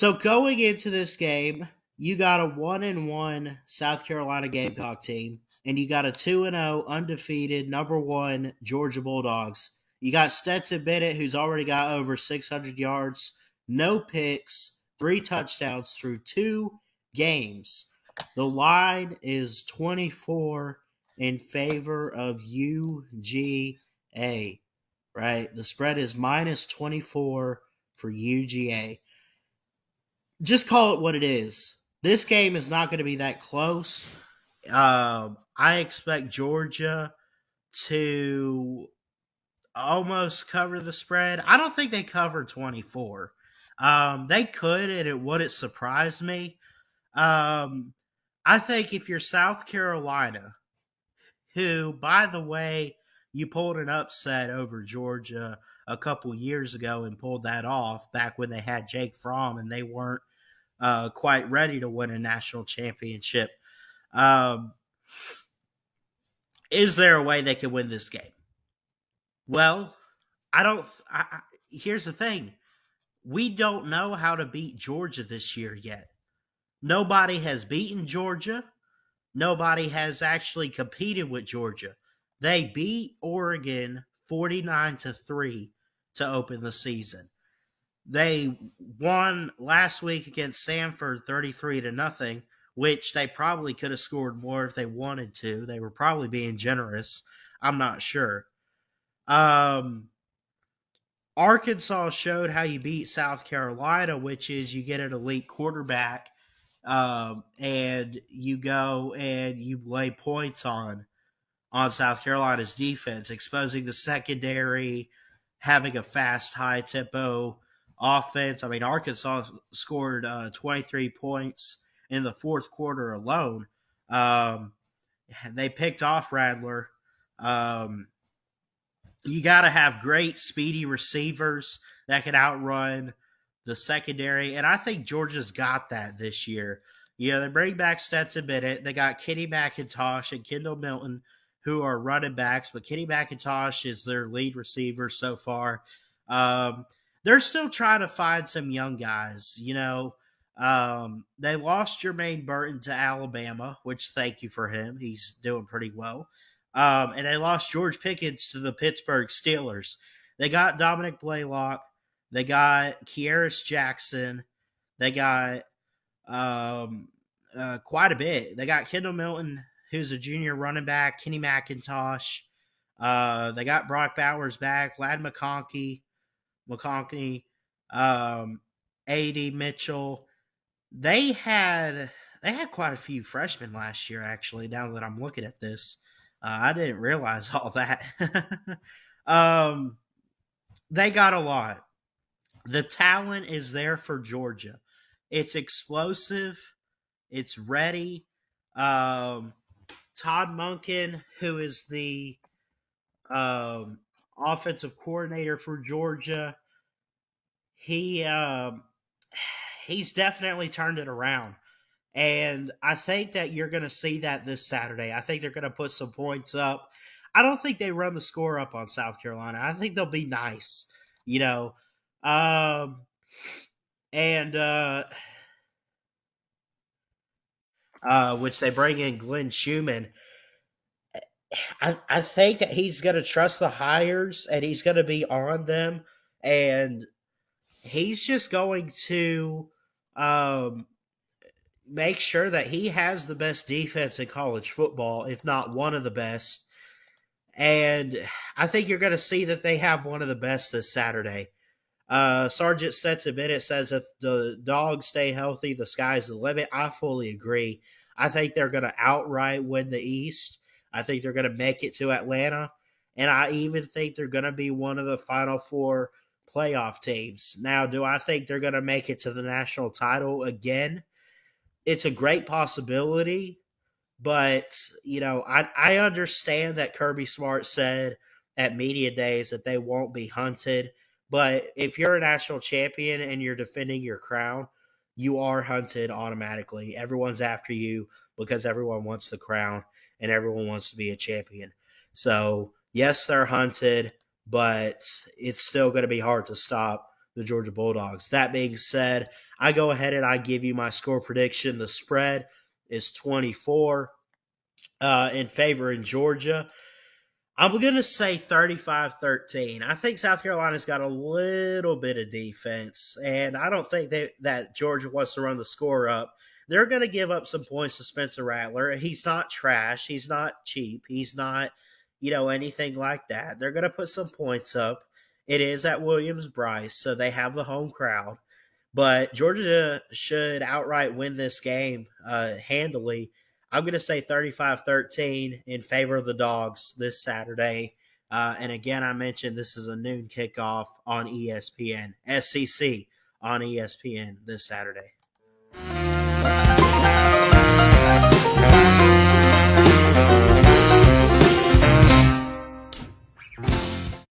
So going into this game, you got a 1-1 South Carolina Gamecock team, and you got a 2-0 undefeated number one Georgia Bulldogs. You got Stetson Bennett, who's already got over 600 yards, no picks, 3 touchdowns through 2 games. The line is 24 in favor of UGA, right? The spread is minus 24 for UGA. Just call it what it is. This game is not going to be that close. I expect Georgia to almost cover the spread. I don't think they cover 24. They could, and it wouldn't surprise me. I think if you're South Carolina, who, by the way, you pulled an upset over Georgia a couple years ago and pulled that off back when they had Jake Fromm and they weren't quite ready to win a national championship. Is there a way they can win this game? Well, here's the thing. We don't know how to beat Georgia this year yet. Nobody has beaten Georgia. Nobody has actually competed with Georgia. They beat Oregon 49-3 to open the season. They won last week against Samford 33-0, which they probably could have scored more if they wanted to. They were probably being generous. I'm not sure. Arkansas showed how you beat South Carolina, which is you get an elite quarterback and you go and you lay points on South Carolina's defense, exposing the secondary, having a fast, high-tempo offense. I mean, Arkansas scored 23 points in the fourth quarter alone. They picked off Radler. You got to have great, speedy receivers that can outrun the secondary, and I think Georgia's got that this year. You know, they bring back Stetson Bennett. They got Kenny McIntosh and Kendall Milton, who are running backs, but Kenny McIntosh is their lead receiver so far. They're still trying to find some young guys. You know, they lost Jermaine Burton to Alabama, which thank you for him. He's doing pretty well. And they lost George Pickens to the Pittsburgh Steelers. They got Dominic Blaylock. They got Kearis Jackson. They got quite a bit. They got Kendall Milton, who's a junior running back, Kenny McIntosh. They got Brock Bowers back, Lad McConkey, A.D. Mitchell. They had quite a few freshmen last year, actually, now that I'm looking at this. I didn't realize all that. They got a lot. The talent is there for Georgia. It's explosive. It's ready. Todd Monken, who is the offensive coordinator for Georgia, he's definitely turned it around. And I think that you're going to see that this Saturday. I think they're going to put some points up. I don't think they run the score up on South Carolina. I think they'll be nice, you know. Which they bring in Glenn Schumann. I think that he's going to trust the hires and he's going to be on them. And he's just going to make sure that he has the best defense in college football, if not one of the best. And I think you're going to see that they have one of the best this Saturday. Sergeant Stetson Bennett says if the dogs stay healthy, the sky's the limit. I fully agree. I think they're going to outright win the East. I think they're going to make it to Atlanta. And I even think they're going to be one of the Final Four playoff teams. Now, do I think they're going to make it to the national title again? It's a great possibility, but, you know, I understand that Kirby Smart said at media days that they won't be hunted, but if you're a national champion and you're defending your crown, you are hunted automatically. Everyone's after you because everyone wants the crown and everyone wants to be a champion. So, yes, they're hunted, but it's still going to be hard to stop the Georgia Bulldogs. That being said, I go ahead and I give you my score prediction. The spread is 24 in favor in Georgia. I'm going to say 35-13. I think South Carolina's got a little bit of defense, and I don't think that Georgia wants to run the score up. They're going to give up some points to Spencer Rattler. He's not trash. He's not cheap. He's not, anything like that. They're going to put some points up. It is at Williams-Brice, so they have the home crowd. But Georgia should outright win this game handily. I'm going to say 35-13 in favor of the Dogs this Saturday. And again, I mentioned this is a noon kickoff on ESPN, SEC on ESPN this Saturday.